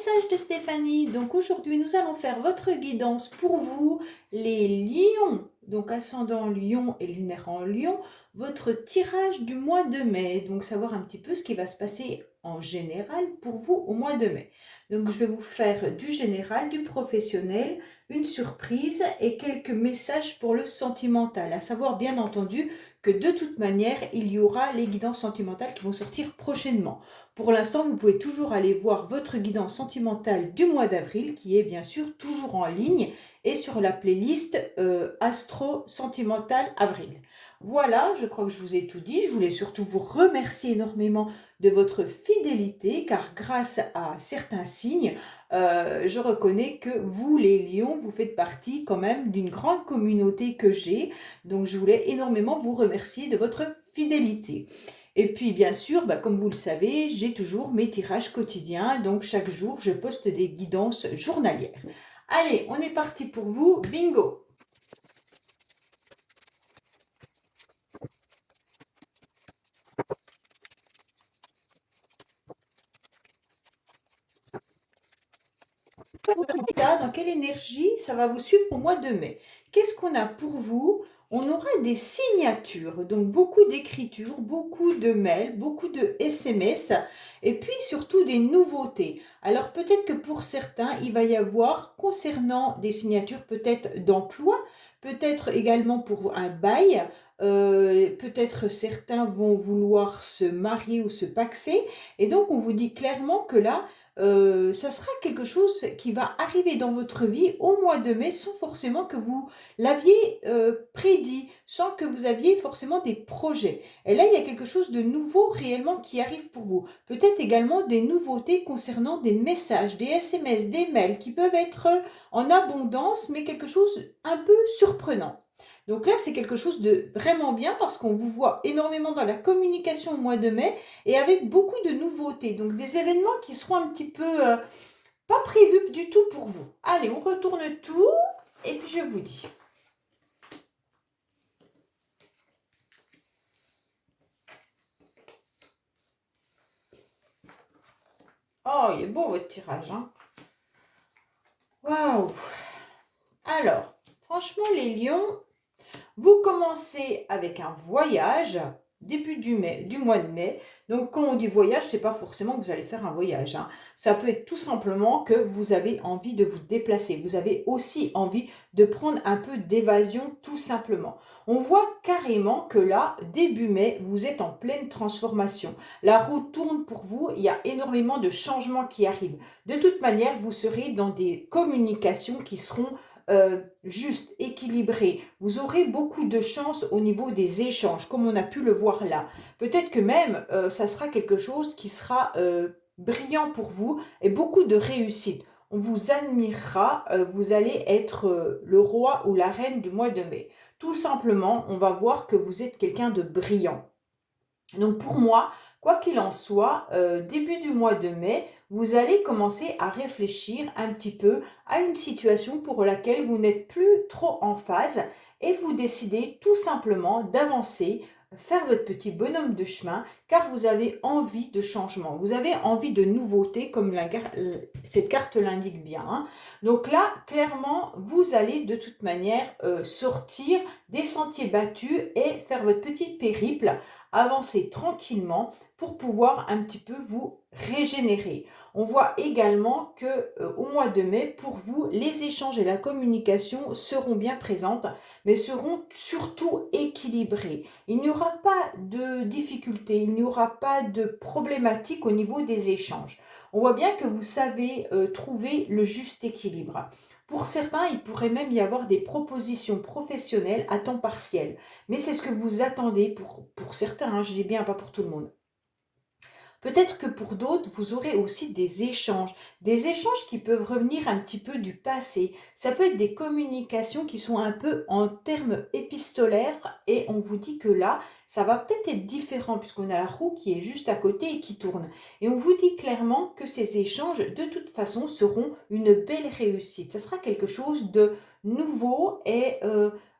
message de Stéphanie. Donc aujourd'hui, nous allons faire votre guidance pour vous, les lions. Donc ascendant lion et lunaire en lion, votre tirage du mois de mai. Donc savoir un petit peu ce qui va se passer en général pour vous au mois de mai. Donc je vais vous faire du général, du professionnel, une surprise et quelques messages pour le sentimental. À savoir bien entendu que de toute manière, il y aura les guidances sentimentales qui vont sortir prochainement. Pour l'instant, vous pouvez toujours aller voir votre guidance sentimentale du mois d'avril, qui est bien sûr toujours en ligne et sur la playlist Astro Sentimental Avril. Voilà, je crois que je vous ai tout dit. Je voulais surtout vous remercier énormément de votre fidélité, car grâce à certains signes, je reconnais que vous, les lions, vous faites partie quand même d'une grande communauté que j'ai. Donc, je voulais énormément vous remercier de votre fidélité. Et puis, bien sûr, comme vous le savez, j'ai toujours mes tirages quotidiens. Donc, chaque jour, je poste des guidances journalières. Allez, on est parti pour vous. Bingo! Dans quelle énergie ça va vous suivre au mois de mai? Qu'est-ce qu'on a pour vous? On aura des signatures, donc beaucoup d'écritures, beaucoup de mails, beaucoup de SMS et puis surtout des nouveautés. Alors peut-être que pour certains, il va y avoir concernant des signatures peut-être d'emploi, peut-être également pour un bail, peut-être certains vont vouloir se marier ou se paxer et donc on vous dit clairement que là, ça sera quelque chose qui va arriver dans votre vie au mois de mai sans forcément que vous l'aviez prédit, sans que vous aviez forcément des projets. Et là, il y a quelque chose de nouveau réellement qui arrive pour vous. Peut-être également des nouveautés concernant des messages, des SMS, des mails qui peuvent être en abondance, mais quelque chose un peu surprenant. Donc là, c'est quelque chose de vraiment bien parce qu'on vous voit énormément dans la communication au mois de mai et avec beaucoup de nouveautés. Donc des événements qui seront un petit peu pas prévus du tout pour vous. Allez, on retourne tout et puis je vous dis. Oh, il est beau votre tirage, hein. Waouh! Alors, franchement, les lions, vous commencez avec un voyage, début du mois de mai. Donc, quand on dit voyage, c'est pas forcément que vous allez faire un voyage, hein. Ça peut être tout simplement que vous avez envie de vous déplacer. Vous avez aussi envie de prendre un peu d'évasion, tout simplement. On voit carrément que là, début mai, vous êtes en pleine transformation. La roue tourne pour vous. Il y a énormément de changements qui arrivent. De toute manière, vous serez dans des communications qui seront juste, équilibré. Vous aurez beaucoup de chance au niveau des échanges, comme on a pu le voir là. Peut-être que même, ça sera quelque chose qui sera brillant pour vous et beaucoup de réussite. On vous admirera, vous allez être le roi ou la reine du mois de mai. Tout simplement, on va voir que vous êtes quelqu'un de brillant. Donc pour moi, quoi qu'il en soit, début du mois de mai, vous allez commencer à réfléchir un petit peu à une situation pour laquelle vous n'êtes plus trop en phase et vous décidez tout simplement d'avancer, faire votre petit bonhomme de chemin car vous avez envie de changement, vous avez envie de nouveauté comme cette carte l'indique bien, hein. Donc là, clairement, vous allez de toute manière sortir des sentiers battus et faire votre petit périple, avancer tranquillement pour pouvoir un petit peu vous régénérer. On voit également que au mois de mai, pour vous, les échanges et la communication seront bien présentes, mais seront surtout équilibrées. Il n'y aura pas de difficultés, il n'y aura pas de problématiques au niveau des échanges. On voit bien que vous savez trouver le juste équilibre. Pour certains, il pourrait même y avoir des propositions professionnelles à temps partiel. Mais c'est ce que vous attendez pour certains, hein, je dis bien pas pour tout le monde. Peut-être que pour d'autres, vous aurez aussi des échanges qui peuvent revenir un petit peu du passé. Ça peut être des communications qui sont un peu en termes épistolaires et on vous dit que là, ça va peut-être être différent puisqu'on a la roue qui est juste à côté et qui tourne. Et on vous dit clairement que ces échanges, de toute façon, seront une belle réussite. Ça sera quelque chose de nouveau et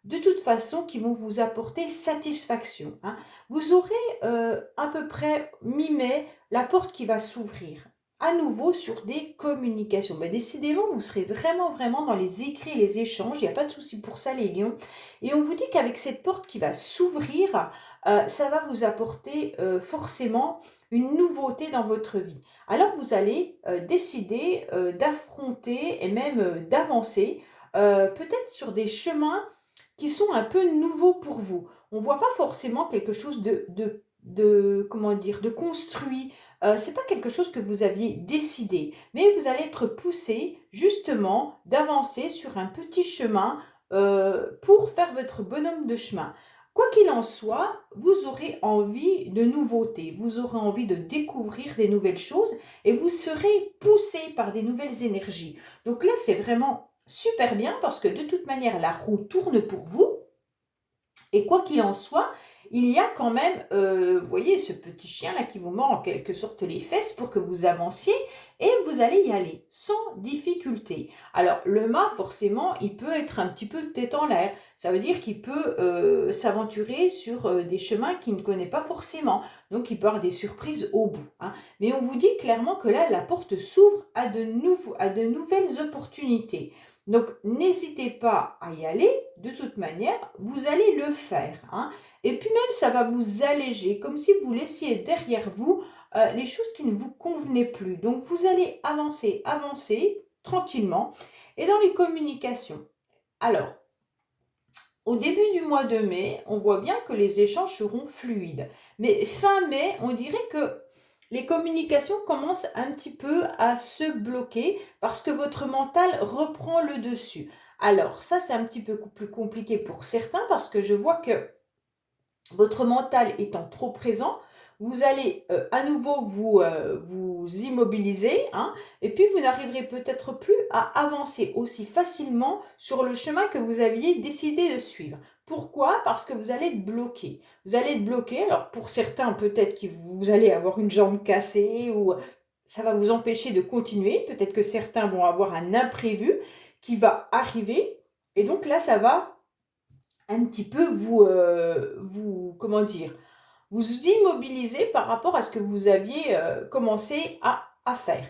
de toute façon qui vont vous apporter satisfaction, hein. Vous aurez à peu près mi-mai la porte qui va s'ouvrir. à nouveau sur des communications. Mais décidément, vous serez vraiment dans les écrits et les échanges. Il n'y a pas de souci pour ça, les lions. Et on vous dit qu'avec cette porte qui va s'ouvrir, ça va vous apporter forcément une nouveauté dans votre vie. Alors vous allez décider d'affronter et même d'avancer peut-être sur des chemins qui sont un peu nouveaux pour vous. On ne voit pas forcément quelque chose comment dire, de construit. C'est pas quelque chose que vous aviez décidé, mais vous allez être poussé justement d'avancer sur un petit chemin pour faire votre bonhomme de chemin. Quoi qu'il en soit, vous aurez envie de nouveautés, vous aurez envie de découvrir des nouvelles choses et vous serez poussé par des nouvelles énergies. Donc là, c'est vraiment super bien parce que de toute manière, la roue tourne pour vous. Et quoi qu'il en soit, il y a quand même, vous voyez, ce petit chien-là qui vous mord en quelque sorte les fesses pour que vous avanciez et vous allez y aller sans difficulté. Alors, le mât, forcément, il peut être un petit peu tête en l'air. Ça veut dire qu'il peut s'aventurer sur des chemins qu'il ne connaît pas forcément. Donc, il peut avoir des surprises au bout. Hein. Mais on vous dit clairement que là, la porte s'ouvre à de nouvelles opportunités. Donc, n'hésitez pas à y aller. De toute manière, vous allez le faire. Hein. Et puis même, ça va vous alléger, comme si vous laissiez derrière vous les choses qui ne vous convenaient plus. Donc, vous allez avancer tranquillement. Et dans les communications. Alors, au début du mois de mai, on voit bien que les échanges seront fluides. Mais fin mai, on dirait que les communications commencent un petit peu à se bloquer parce que votre mental reprend le dessus. Alors ça, c'est un petit peu plus compliqué pour certains parce que je vois que votre mental étant trop présent, vous allez à nouveau vous immobiliser, hein, et puis vous n'arriverez peut-être plus à avancer aussi facilement sur le chemin que vous aviez décidé de suivre. Pourquoi? Parce que vous allez être bloqué. Vous allez être bloqué, alors pour certains peut-être que vous allez avoir une jambe cassée ou ça va vous empêcher de continuer. Peut-être que certains vont avoir un imprévu qui va arriver et donc là ça va un petit peu comment dire, vous immobiliser par rapport à ce que vous aviez commencé à faire.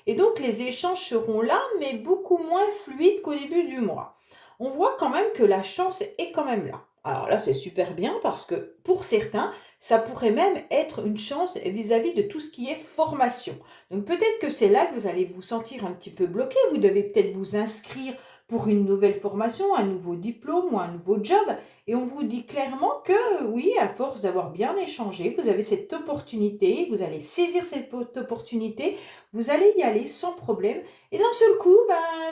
Et donc les échanges seront là, mais beaucoup moins fluides qu'au début du mois. On voit quand même que la chance est quand même là. Alors là, c'est super bien parce que pour certains, ça pourrait même être une chance vis-à-vis de tout ce qui est formation. Donc peut-être que c'est là que vous allez vous sentir un petit peu bloqué. Vous devez peut-être vous inscrire pour une nouvelle formation, un nouveau diplôme ou un nouveau job. Et on vous dit clairement que oui, à force d'avoir bien échangé, vous avez cette opportunité, vous allez saisir cette opportunité, vous allez y aller sans problème. Et d'un seul coup,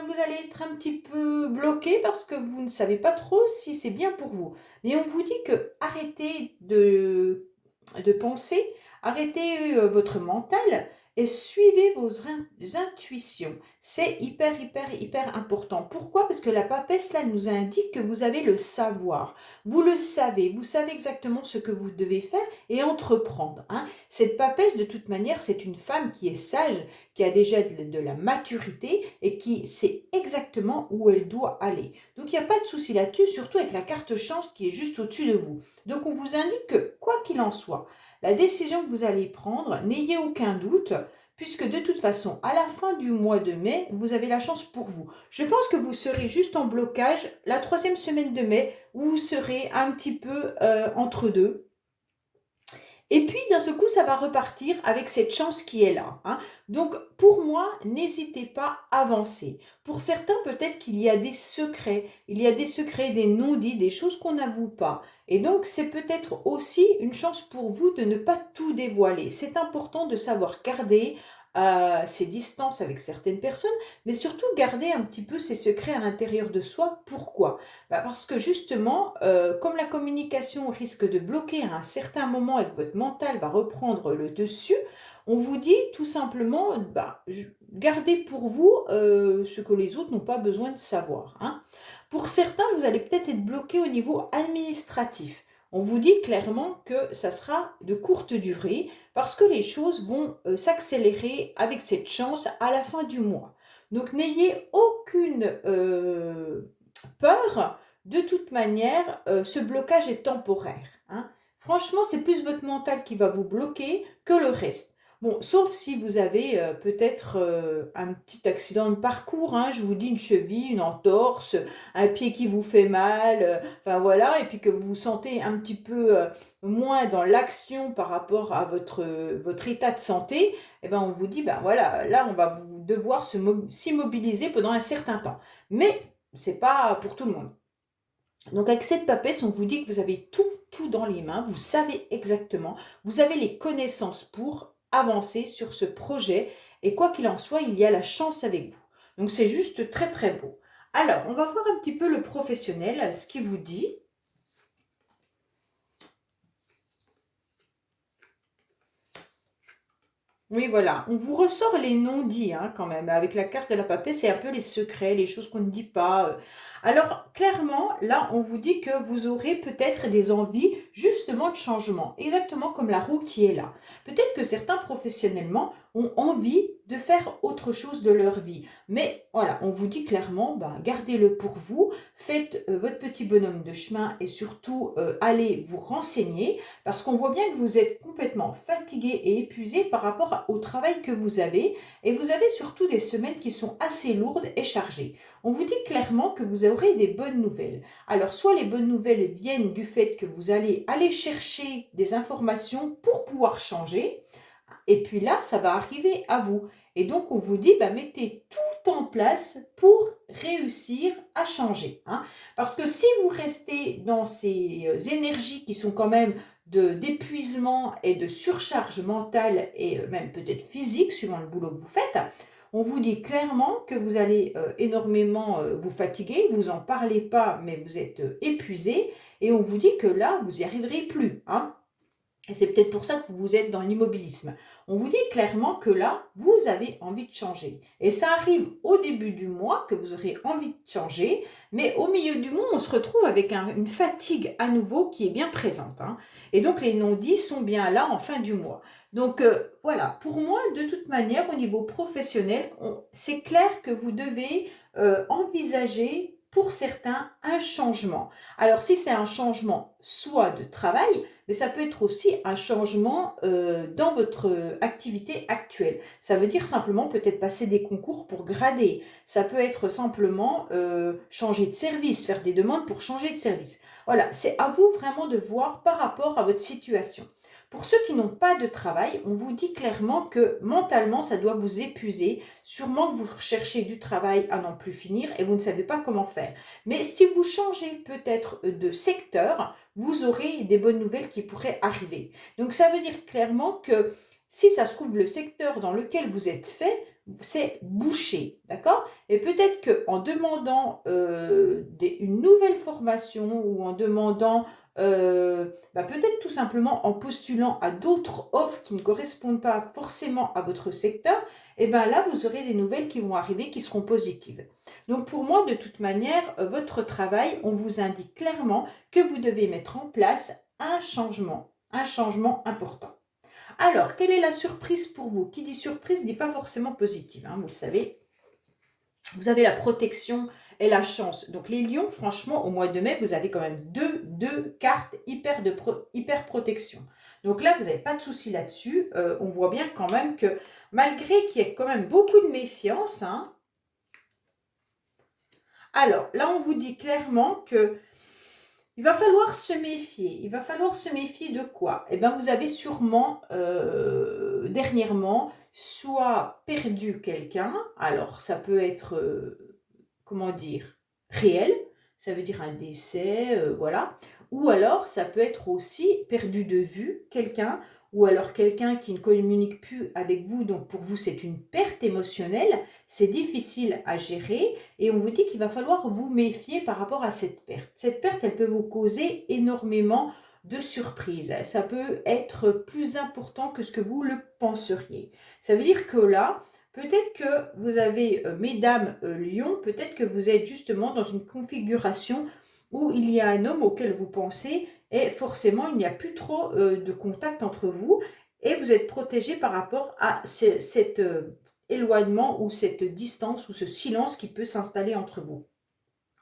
vous allez être un petit peu bloqué parce que vous ne savez pas trop si c'est bien pour vous. Mais on vous dit que arrêtez de penser, arrêtez votre mental et suivez vos intuitions. C'est hyper important. Pourquoi? Parce que la papesse, là, nous indique que vous avez le savoir. Vous le savez, vous savez exactement ce que vous devez faire et entreprendre. Hein. Cette papesse, de toute manière, c'est une femme qui est sage, qui a déjà de la maturité et qui sait exactement où elle doit aller. Donc, il n'y a pas de souci là-dessus, surtout avec la carte chance qui est juste au-dessus de vous. Donc, on vous indique que, quoi qu'il en soit, la décision que vous allez prendre, n'ayez aucun doute, puisque de toute façon, à la fin du mois de mai, vous avez la chance pour vous. Je pense que vous serez juste en blocage la 3e semaine de mai, où vous serez un petit peu entre deux. Et puis, d'un seul coup, ça va repartir avec cette chance qui est là. Hein. Donc, pour moi, n'hésitez pas à avancer. Pour certains, peut-être qu'il y a des secrets. Il y a des secrets, des non-dits, des choses qu'on n'avoue pas. Et donc, c'est peut-être aussi une chance pour vous de ne pas tout dévoiler. C'est important de savoir garder ses distances avec certaines personnes, mais surtout garder un petit peu ses secrets à l'intérieur de soi. Pourquoi? Parce que justement, comme la communication risque de bloquer à un certain moment et que votre mental va reprendre le dessus, on vous dit tout simplement, gardez pour vous ce que les autres n'ont pas besoin de savoir. Hein. Pour certains, vous allez peut-être être bloqué au niveau administratif. On vous dit clairement que ça sera de courte durée parce que les choses vont s'accélérer avec cette chance à la fin du mois. Donc n'ayez aucune peur. De toute manière, ce blocage est temporaire. Hein. Franchement, c'est plus votre mental qui va vous bloquer que le reste. Bon, sauf si vous avez peut-être un petit accident de parcours, hein, je vous dis une cheville, une entorse, un pied qui vous fait mal, enfin voilà, et puis que vous vous sentez un petit peu moins dans l'action par rapport à votre état de santé, eh ben on vous dit, ben voilà, là on va vous devoir s'immobiliser pendant un certain temps. Mais c'est pas pour tout le monde. Donc avec cette papesse, on vous dit que vous avez tout dans les mains, vous savez exactement, vous avez les connaissances pour avancer sur ce projet et quoi qu'il en soit, il y a la chance avec vous. Donc c'est juste très très beau. Alors, on va voir un petit peu le professionnel, ce qu'il vous dit. Oui, voilà, on vous ressort les non-dits hein, quand même. Avec la carte de la papesse, c'est un peu les secrets, les choses qu'on ne dit pas. Alors, clairement, là, on vous dit que vous aurez peut-être des envies justement de changement, exactement comme la roue qui est là. Peut-être que certains professionnellement ont envie de faire autre chose de leur vie. Mais voilà, on vous dit clairement, ben, gardez-le pour vous, faites votre petit bonhomme de chemin et surtout allez vous renseigner parce qu'on voit bien que vous êtes complètement fatigué et épuisé par rapport au travail que vous avez et vous avez surtout des semaines qui sont assez lourdes et chargées. On vous dit clairement que vous aurez des bonnes nouvelles. Alors soit les bonnes nouvelles viennent du fait que vous allez aller chercher des informations pour pouvoir changer, et puis là, ça va arriver à vous. Et donc, on vous dit, bah, mettez tout en place pour réussir à changer. Hein. Parce que si vous restez dans ces énergies qui sont quand même d'épuisement et de surcharge mentale et même peut-être physique, suivant le boulot que vous faites, on vous dit clairement que vous allez énormément vous fatiguer, vous n'en parlez pas, mais vous êtes épuisé, et on vous dit que là, vous n'y arriverez plus. Hein. Et c'est peut-être pour ça que vous êtes dans l'immobilisme. On vous dit clairement que là, vous avez envie de changer. Et ça arrive au début du mois que vous aurez envie de changer, mais au milieu du mois, on se retrouve avec une fatigue à nouveau qui est bien présente. Hein. Et donc, les non-dits sont bien là en fin du mois. Donc, voilà, pour moi, de toute manière, au niveau professionnel, c'est clair que vous devez envisager pour certains un changement. Alors, si c'est un changement soit de travail, mais ça peut être aussi un changement dans votre activité actuelle. Ça veut dire simplement peut-être passer des concours pour grader. Ça peut être simplement changer de service, faire des demandes pour changer de service. Voilà, c'est à vous vraiment de voir par rapport à votre situation. Pour ceux qui n'ont pas de travail, on vous dit clairement que mentalement, ça doit vous épuiser. Sûrement que vous recherchez du travail à n'en plus finir et vous ne savez pas comment faire. Mais si vous changez peut-être de secteur, vous aurez des bonnes nouvelles qui pourraient arriver. Donc ça veut dire clairement que si ça se trouve, le secteur dans lequel vous êtes fait, c'est bouché, d'accord? Et peut-être qu'en demandant une nouvelle formation ou en demandant, peut-être tout simplement en postulant à d'autres offres qui ne correspondent pas forcément à votre secteur, et bien là, vous aurez des nouvelles qui vont arriver qui seront positives. Donc pour moi, de toute manière, votre travail, on vous indique clairement que vous devez mettre en place un changement important. Alors, quelle est la surprise pour vous? Qui dit surprise dit pas forcément positive, hein, vous le savez. Vous avez la protection et la chance. Donc les lions, franchement, au mois de mai, vous avez quand même deux cartes hyper protection. Donc là, vous n'avez pas de souci là-dessus. On voit bien quand même que malgré qu'il y ait quand même beaucoup de méfiance, hein, alors là, on vous dit clairement que il va falloir se méfier. Il va falloir se méfier de quoi? Eh bien, vous avez sûrement, dernièrement, soit perdu quelqu'un. Alors, ça peut être, comment dire? Réel. Ça veut dire un décès, voilà. Ou alors, ça peut être aussi perdu de vue quelqu'un, ou alors quelqu'un qui ne communique plus avec vous. Donc, pour vous, c'est une perte émotionnelle. C'est difficile à gérer. Et on vous dit qu'il va falloir vous méfier par rapport à cette perte. Cette perte, elle peut vous causer énormément de surprises. Ça peut être plus important que ce que vous le penseriez. Ça veut dire que là, peut-être que vous avez, mesdames Lion, peut-être que vous êtes justement dans une configuration où il y a un homme auquel vous pensez et forcément il n'y a plus trop de contact entre vous et vous êtes protégé par rapport à cet éloignement ou cette distance ou ce silence qui peut s'installer entre vous.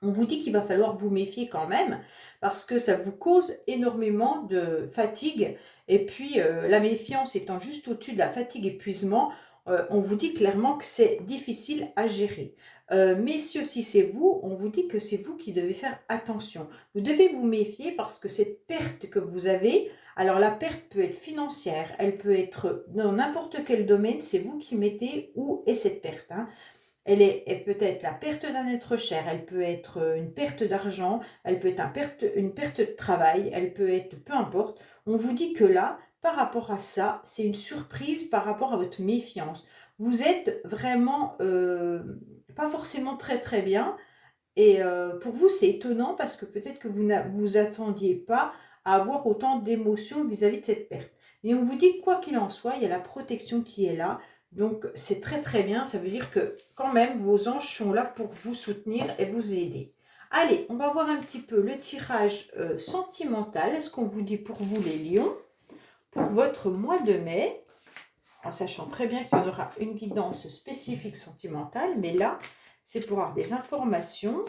On vous dit qu'il va falloir vous méfier quand même parce que ça vous cause énormément de fatigue. Et puis, la méfiance étant juste au-dessus de la fatigue épuisement, on vous dit clairement que c'est difficile à gérer. Messieurs, si c'est vous, on vous dit que c'est vous qui devez faire attention. Vous devez vous méfier parce que cette perte que vous avez, alors la perte peut être financière, elle peut être dans n'importe quel domaine, c'est vous qui mettez où est cette perte, hein. Elle peut être la perte d'un être cher, elle peut être une perte d'argent, elle peut être une perte de travail, elle peut être peu importe. On vous dit que là, par rapport à ça, c'est une surprise par rapport à votre méfiance. Vous êtes vraiment pas forcément très très bien et pour vous c'est étonnant parce que peut-être que vous ne vous attendiez pas à avoir autant d'émotions vis-à-vis de cette perte. Mais on vous dit quoi qu'il en soit, il y a la protection qui est là. Donc c'est très très bien, ça veut dire que quand même vos anges sont là pour vous soutenir et vous aider. Allez, on va voir un petit peu le tirage sentimental. Est-ce qu'on vous dit pour vous les lions, pour votre mois de mai, en sachant très bien qu'il y en aura une guidance spécifique sentimentale, mais là, c'est pour avoir des informations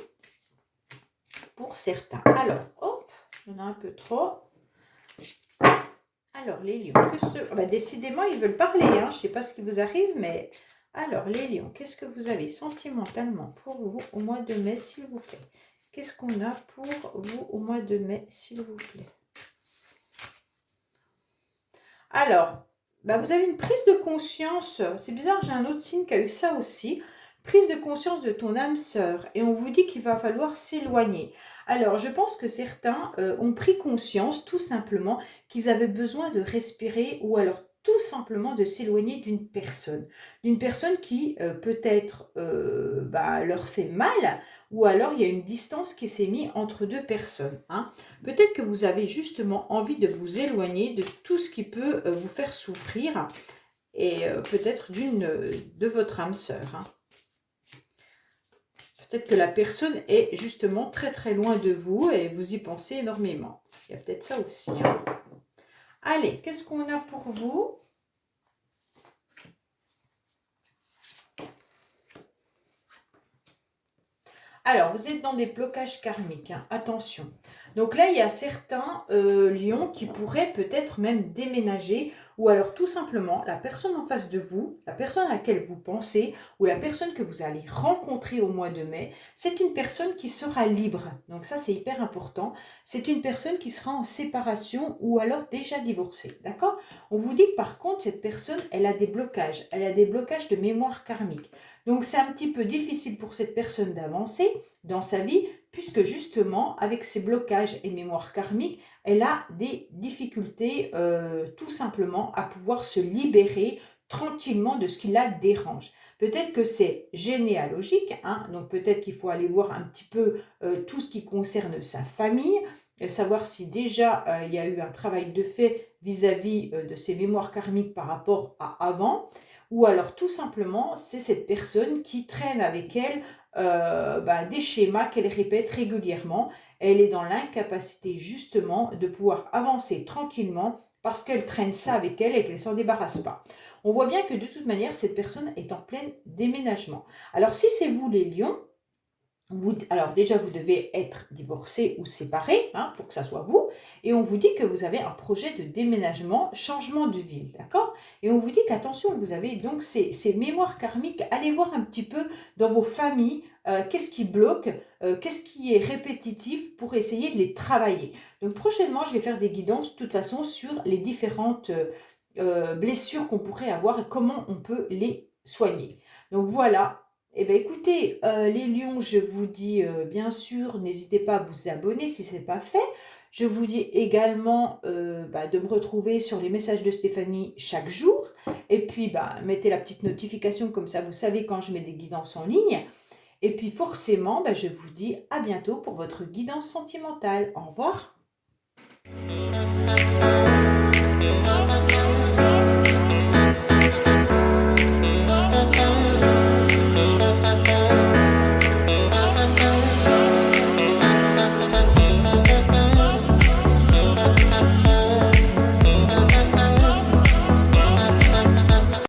pour certains. Alors, hop, il y en a un peu trop. Alors, les lions, décidément, ils veulent parler, hein. Je ne sais pas ce qui vous arrive, mais... Alors, les lions, qu'est-ce que vous avez sentimentalement pour vous au mois de mai, s'il vous plaît? Qu'est-ce qu'on a pour vous au mois de mai, s'il vous plaît? Alors, vous avez une prise de conscience. C'est bizarre, j'ai un autre signe qui a eu ça aussi. Prise de conscience de ton âme sœur. Et on vous dit qu'il va falloir s'éloigner. Alors, je pense que certains ont pris conscience, tout simplement, qu'ils avaient besoin de respirer ou alors tout simplement de s'éloigner d'une personne. D'une personne qui peut-être leur fait mal ou alors il y a une distance qui s'est mise entre deux personnes, hein. Peut-être que vous avez justement envie de vous éloigner de tout ce qui peut vous faire souffrir et peut-être de votre âme sœur, hein. Peut-être que la personne est justement très très loin de vous et vous y pensez énormément. Il y a peut-être ça aussi, hein. Allez, qu'est-ce qu'on a pour vous? Alors, vous êtes dans des blocages karmiques, hein, attention. Donc là, il y a certains lions qui pourraient peut-être même déménager ou alors tout simplement la personne en face de vous, la personne à laquelle vous pensez ou la personne que vous allez rencontrer au mois de mai, c'est une personne qui sera libre. Donc ça, c'est hyper important. C'est une personne qui sera en séparation ou alors déjà divorcée, d'accord? On vous dit que par contre, cette personne, elle a des blocages. Elle a des blocages de mémoire karmique. Donc c'est un petit peu difficile pour cette personne d'avancer dans sa vie, puisque justement, avec ses blocages et mémoires karmiques, elle a des difficultés tout simplement à pouvoir se libérer tranquillement de ce qui la dérange. Peut-être que c'est généalogique, hein, donc peut-être qu'il faut aller voir un petit peu tout ce qui concerne sa famille, savoir si déjà il y a eu un travail de fait vis-à-vis de ses mémoires karmiques par rapport à avant, ou alors tout simplement c'est cette personne qui traîne avec elle des schémas qu'elle répète régulièrement. Elle est dans l'incapacité justement de pouvoir avancer tranquillement parce qu'elle traîne ça avec elle et qu'elle ne s'en débarrasse pas. On voit bien que de toute manière, cette personne est en plein déménagement. Alors si c'est vous les lions, alors déjà, vous devez être divorcé ou séparé, hein, pour que ça soit vous. Et on vous dit que vous avez un projet de déménagement, changement de ville, d'accord? Et on vous dit qu'attention, vous avez donc ces mémoires karmiques. Allez voir un petit peu dans vos familles, qu'est-ce qui bloque, qu'est-ce qui est répétitif pour essayer de les travailler. Donc prochainement, je vais faire des guidances, de toute façon, sur les différentes blessures qu'on pourrait avoir et comment on peut les soigner. Donc voilà. Eh bien, écoutez, les lions, je vous dis bien sûr, n'hésitez pas à vous abonner si ce n'est pas fait. Je vous dis également de me retrouver sur les messages de Stéphanie chaque jour. Et puis, mettez la petite notification, comme ça vous savez quand je mets des guidances en ligne. Et puis forcément, je vous dis à bientôt pour votre guidance sentimentale. Au revoir.